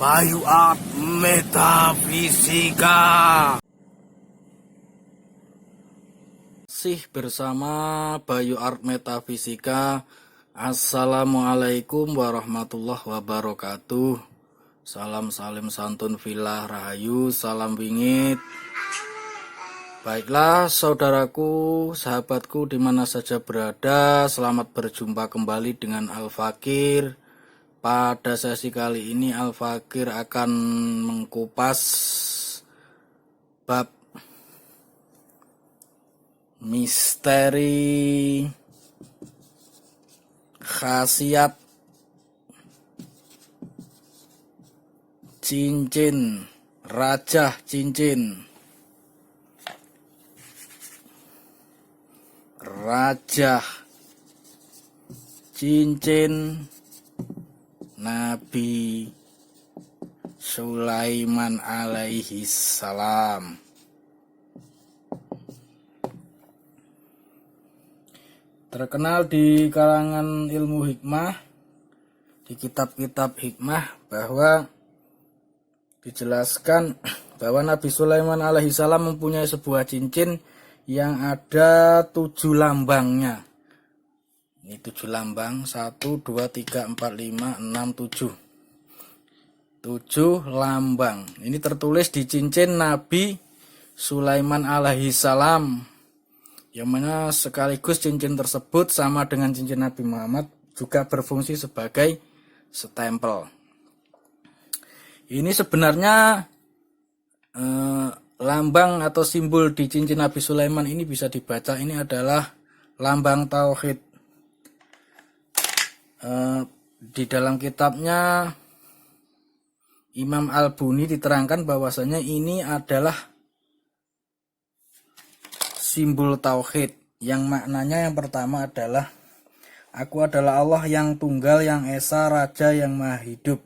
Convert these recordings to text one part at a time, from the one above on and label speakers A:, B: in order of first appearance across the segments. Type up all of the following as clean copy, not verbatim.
A: Bayu Art Metafisika. Bersama Bayu Art Metafisika. Assalamualaikum warahmatullahi wabarakatuh. Salam salim santun filah rahayu, salam wingit. Baiklah saudaraku, sahabatku di mana saja berada, selamat berjumpa kembali dengan Al-Fakir. Pada sesi kali ini Al-Fakir akan mengkupas bab misteri khasiat cincin raja cincin. Raja cincin Nabi Sulaiman alaihi salam. Terkenal di kalangan ilmu hikmah, di kitab-kitab hikmah, bahwa dijelaskan bahwa Nabi Sulaiman alaihi salam mempunyai sebuah cincin yang ada 7 lambangnya. Ini 7 lambang, 1, 2, 3, 4, 5, 6, 7. 7 lambang. Ini tertulis di cincin Nabi Sulaiman alaihi salam. Yang mana sekaligus cincin tersebut sama dengan cincin Nabi Muhammad, juga berfungsi sebagai stempel. Ini sebenarnya lambang atau simbol di cincin Nabi Sulaiman ini bisa dibaca, ini adalah lambang tauhid. Di dalam kitabnya Imam Al-Buni diterangkan bahwasanya ini adalah simbol tauhid, yang maknanya yang pertama adalah aku adalah Allah yang tunggal, yang esa, raja yang maha hidup.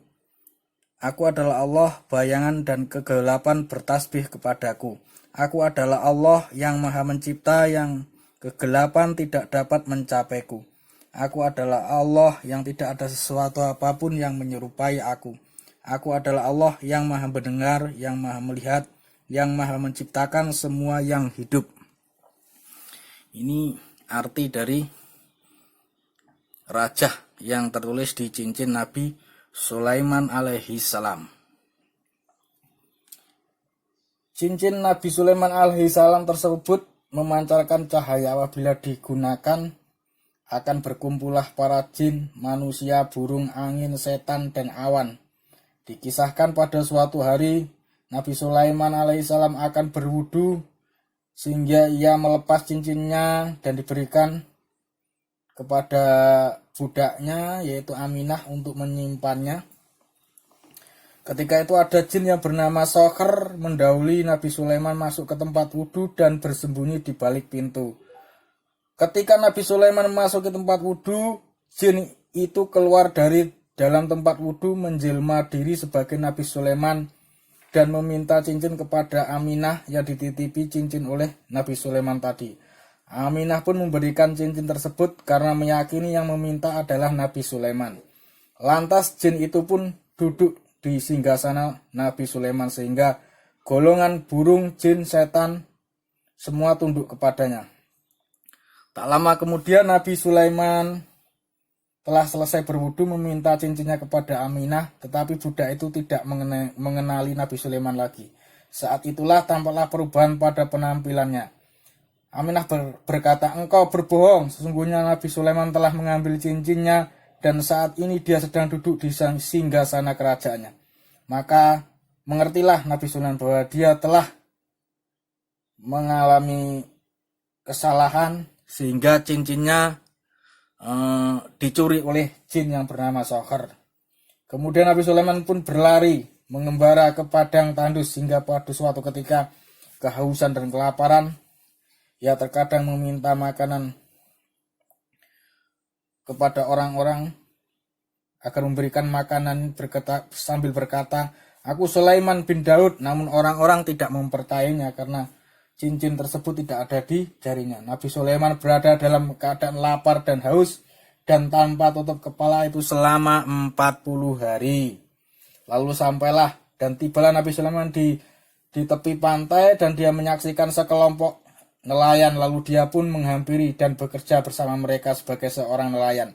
A: Aku adalah Allah, bayangan dan kegelapan bertasbih kepadaku. Aku adalah Allah yang maha mencipta, yang kegelapan tidak dapat mencapaiku. Aku adalah Allah yang tidak ada sesuatu apapun yang menyerupai aku. Aku adalah Allah yang maha mendengar, yang maha melihat, yang maha menciptakan semua yang hidup. Ini arti dari raja yang tertulis di cincin Nabi Sulaiman alaihi salam. Cincin Nabi Sulaiman alaihi salam tersebut memancarkan cahaya apabila digunakan. Akan berkumpullah para jin, manusia, burung, angin, setan, dan awan. Dikisahkan pada suatu hari Nabi Sulaiman alaihissalam akan berwudu sehingga ia melepas cincinnya dan diberikan kepada budaknya yaitu Aminah untuk menyimpannya. Ketika itu ada jin yang bernama Soker mendahului Nabi Sulaiman masuk ke tempat wudu dan bersembunyi di balik pintu. Ketika Nabi Sulaiman masuk ke tempat wudu, jin itu keluar dari dalam tempat wudu menjelma diri sebagai Nabi Sulaiman dan meminta cincin kepada Aminah yang dititipi cincin oleh Nabi Sulaiman tadi. Aminah pun memberikan cincin tersebut karena meyakini yang meminta adalah Nabi Sulaiman. Lantas jin itu pun duduk di singgasana Nabi Sulaiman sehingga golongan burung, jin, setan semua tunduk kepadanya. Tak lama kemudian Nabi Sulaiman telah selesai berwudu meminta cincinnya kepada Aminah, tetapi budak itu tidak mengenali Nabi Sulaiman lagi. Saat itulah tampaklah perubahan pada penampilannya. Aminah berkata, "Engkau berbohong, sesungguhnya Nabi Sulaiman telah mengambil cincinnya dan saat ini dia sedang duduk di singgasana kerajaannya." Maka mengertilah Nabi Sulaiman bahwa dia telah mengalami kesalahan sehingga cincinnya dicuri oleh jin yang bernama Soker. Kemudian Nabi Sulaiman pun berlari mengembara ke padang tandus hingga pada suatu ketika kehausan dan kelaparan. Ia terkadang meminta makanan kepada orang-orang agar memberikan makanan sambil berkata, "Aku Sulaiman bin Daud," namun orang-orang tidak mempercayainya karena cincin tersebut tidak ada di jarinya. Nabi Sulaiman berada dalam keadaan lapar dan haus dan tanpa tutup kepala itu selama 40 hari. Lalu sampailah dan tibalah Nabi Sulaiman di tepi pantai, dan dia menyaksikan sekelompok nelayan, lalu dia pun menghampiri dan bekerja bersama mereka sebagai seorang nelayan.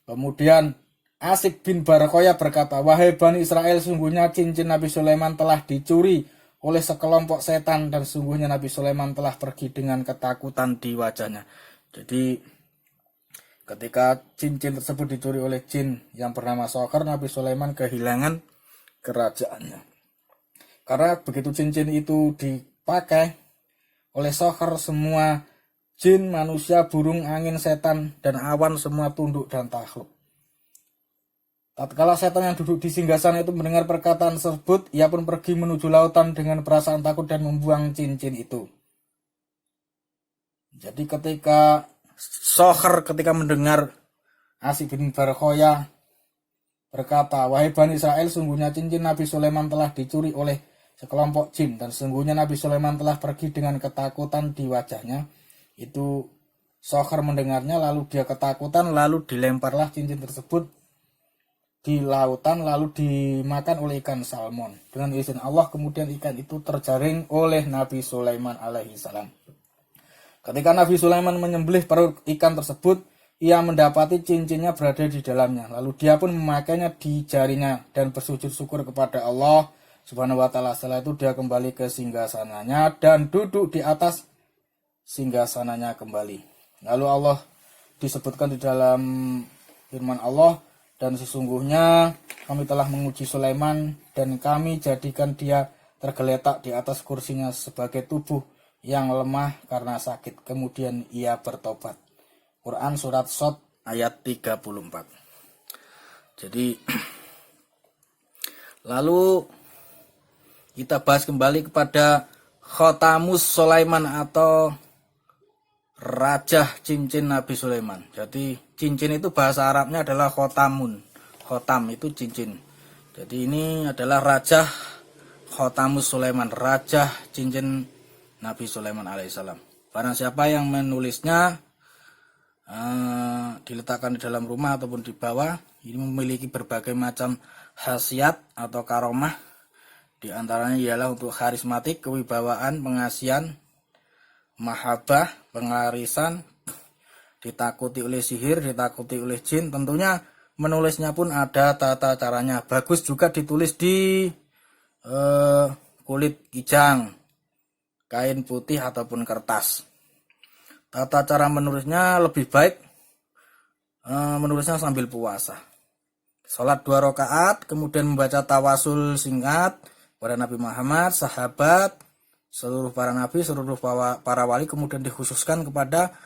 A: Kemudian Asib bin Barkoya berkata, "Wahai Bani Israel, sungguhnya cincin Nabi Sulaiman telah dicuri oleh sekelompok setan, dan sungguhnya Nabi Sulaiman telah pergi dengan ketakutan di wajahnya." Jadi ketika cincin tersebut dicuri oleh jin yang bernama Sokhar, Nabi Sulaiman kehilangan kerajaannya. Karena begitu cincin itu dipakai oleh Sokhar, semua jin, manusia, burung, angin, setan, dan awan semua tunduk dan takluk. Tatkala setan yang duduk di singgasana itu mendengar perkataan tersebut, ia pun pergi menuju lautan dengan perasaan takut dan membuang cincin itu. Jadi ketika Sokhar mendengar Asib bin Barkoya berkata, "Wahai Bani Israel, sungguhnya cincin Nabi Sulaiman telah dicuri oleh sekelompok jin, dan sungguhnya Nabi Sulaiman telah pergi dengan ketakutan di wajahnya." Itu Sokhar mendengarnya, lalu dia ketakutan, lalu dilemparlah cincin tersebut di lautan, lalu dimakan oleh ikan salmon. Dengan izin Allah, kemudian ikan itu terjaring oleh Nabi Sulaiman alaihi salam. Ketika Nabi Sulaiman menyembelih perut ikan tersebut, ia mendapati cincinnya berada di dalamnya. Lalu dia pun memakainya di jarinya dan bersujud syukur kepada Allah Subhanahu wa taala. Setelah itu dia kembali ke singgasananya dan duduk di atas singgasananya kembali. Lalu Allah disebutkan di dalam firman Allah, "Dan sesungguhnya kami telah menguji Sulaiman dan kami jadikan dia tergeletak di atas kursinya sebagai tubuh yang lemah karena sakit. Kemudian ia bertobat." Quran surat Shad ayat 34. Jadi lalu kita bahas kembali kepada Khotamus Sulaiman atau Raja cincin Nabi Sulaiman. Jadi cincin itu bahasa Arabnya adalah khotamun. Khotam itu cincin. Jadi ini adalah Raja Khotamus Sulaiman, Raja cincin Nabi Sulaiman alaihissalam. Barang siapa yang menulisnya, diletakkan di dalam rumah ataupun di bawah, ini memiliki berbagai macam khasiat atau karomah. Di antaranya ialah untuk karismatik, kewibawaan, pengasihan, mahabbah, pengarisan, ditakuti oleh sihir, ditakuti oleh jin. Tentunya menulisnya pun ada tata caranya. Bagus juga ditulis di kulit kijang, kain putih ataupun kertas. Tata cara menulisnya lebih baik menulisnya sambil puasa. Sholat 2 rakaat, kemudian membaca tawasul singkat pada Nabi Muhammad, sahabat, seluruh para nabi, seluruh para wali, kemudian dikhususkan kepada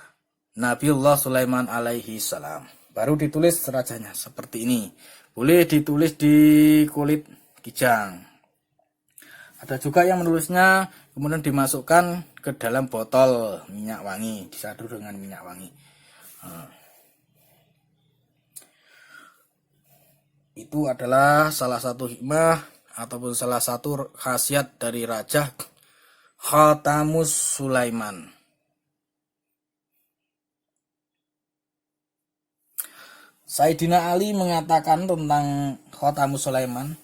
A: Nabiullah Sulaiman alaihi salam. Baru ditulis serajanya seperti ini. Boleh ditulis di kulit kijang. Ada juga yang menulisnya kemudian dimasukkan ke dalam botol minyak wangi, disadu dengan minyak wangi. Itu adalah salah satu hikmah ataupun salah satu khasiat dari Raja Khotamus Sulaiman. Sayyidina Ali mengatakan tentang Khotamus Sulaiman,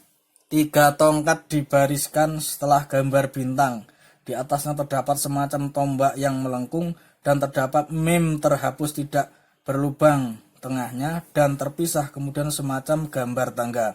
A: 3 tongkat dibariskan setelah gambar bintang. Di atasnya terdapat semacam tombak yang melengkung dan terdapat mim terhapus tidak berlubang tengahnya dan terpisah, kemudian semacam gambar tangga.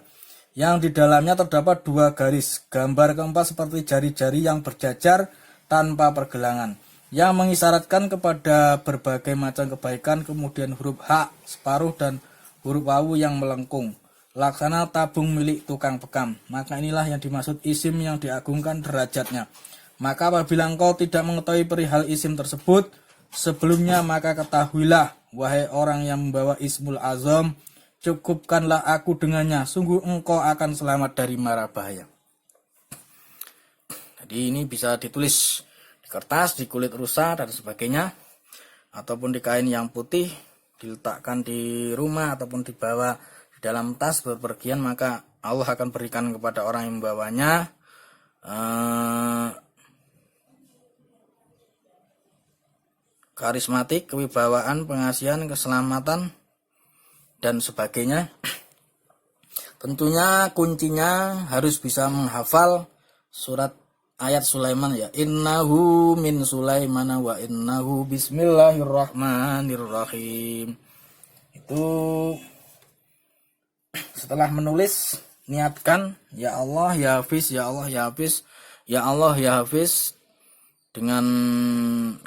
A: Yang di dalamnya terdapat 2 garis. Gambar keempat seperti jari-jari yang berjajar tanpa pergelangan, yang mengisyaratkan kepada berbagai macam kebaikan. Kemudian huruf H separuh dan huruf wawu yang melengkung, laksana tabung milik tukang bekam. Maka inilah yang dimaksud isim yang diagungkan derajatnya. Maka apabila engkau tidak mengetahui perihal isim tersebut sebelumnya, maka ketahuilah, wahai orang yang membawa ismul azam, cukupkanlah aku dengannya, sungguh engkau akan selamat dari mara bahaya. Jadi ini bisa ditulis di kertas, di kulit rusa dan sebagainya, ataupun di kain yang putih, diletakkan di rumah ataupun dibawa di dalam tas berpergian, maka Allah akan berikan kepada orang yang membawanya karismatik, kewibawaan, pengasihan, keselamatan dan sebagainya. Tentunya kuncinya harus bisa menghafal surat ayat Sulaiman ya. Innahu min Sulaiman wa innahu bismillahirrahmanirrahim. Itu setelah menulis niatkan ya Allah ya Hafiz, ya Allah ya Hafiz, ya Allah ya Hafiz, dengan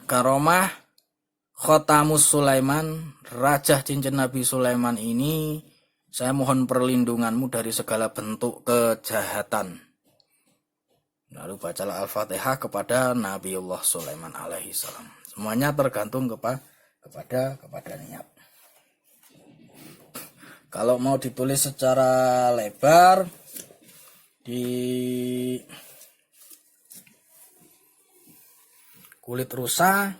A: karomah Khotamus Sulaiman, Raja Cincin Nabi Sulaiman ini, saya mohon perlindunganmu dari segala bentuk kejahatan. Lalu bacalah Al-Fatihah kepada Nabiullah Sulaiman alaihi salam. Semuanya tergantung kepada niat. Kalau mau ditulis secara lebar di kulit rusa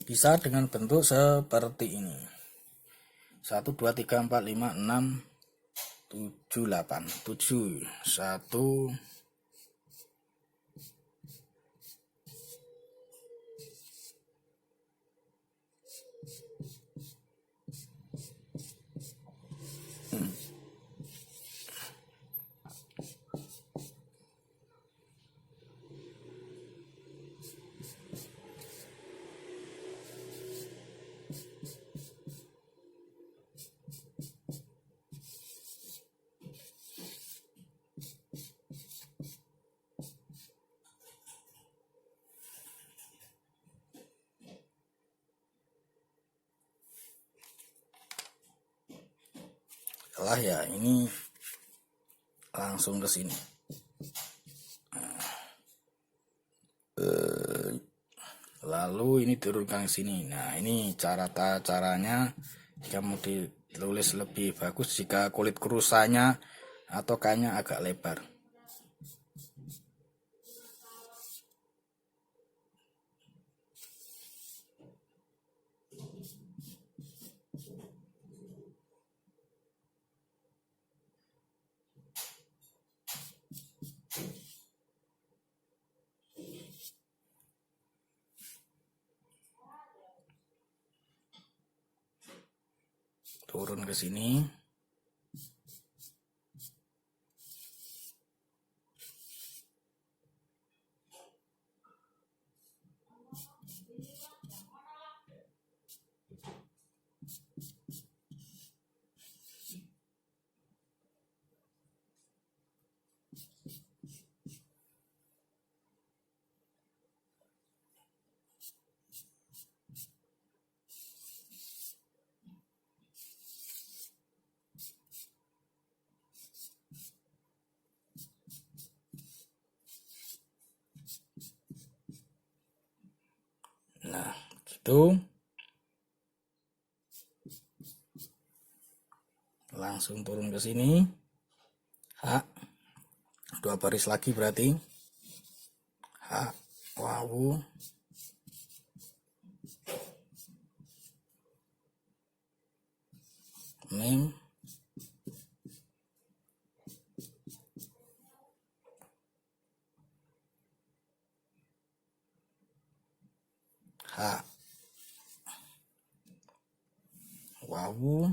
A: bisa dengan bentuk seperti ini. 1 2 3 4 5 6 7 8 7 1 Setelah ya ini langsung ke sini. Lalu ini turunkan ke sini. Nah, ini caranya jika mau ditulis lebih bagus jika kulit kerusanya atau kainnya agak lebar. Turun ke sini. Nah, gitu. Langsung turun ke sini. H. 2 baris lagi berarti. H. Wawu. Mim. H. Wawu.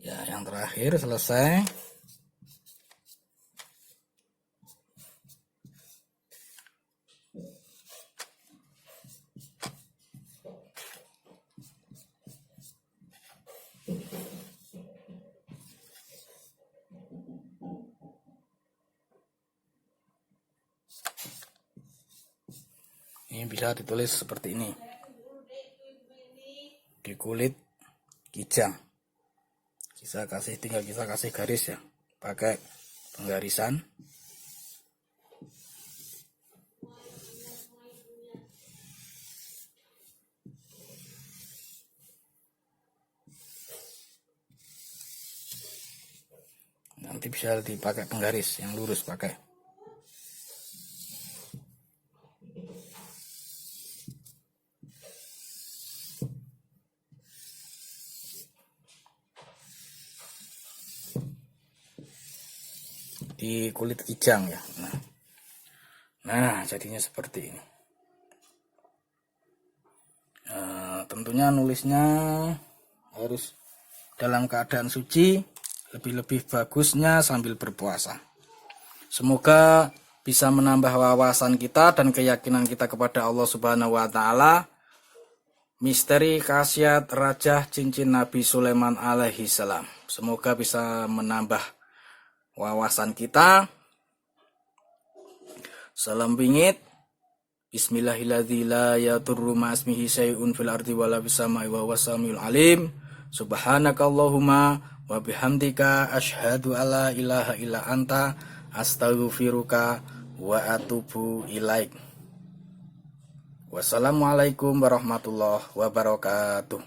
A: Ya, yang terakhir selesai. Ini bisa ditulis seperti ini. Di kulit kijang. Tinggal kita kasih garis ya. Pakai penggarisan. Nanti bisa dipakai penggaris yang lurus pakai. di kulit kijang ya. Nah jadinya seperti ini. Tentunya nulisnya harus dalam keadaan suci, lebih-lebih bagusnya sambil berpuasa. Semoga bisa menambah wawasan kita dan keyakinan kita kepada Allah Subhanahu wa taala. Misteri khasiat Raja Cincin Nabi Sulaiman alaihi salam. Semoga bisa menambah wawasan kita. Salam bingit. Bismillahirrahmanirrahim. La yadurru ma'asmihi syai'un fil ardi wala fis sama'i wa huwas samiul alim. Subhanakallahumma wa bihamdika asyhadu alla ilaha illa anta astaghfiruka wa atubu ilaik. Wassalamualaikum warahmatullahi wabarakatuh.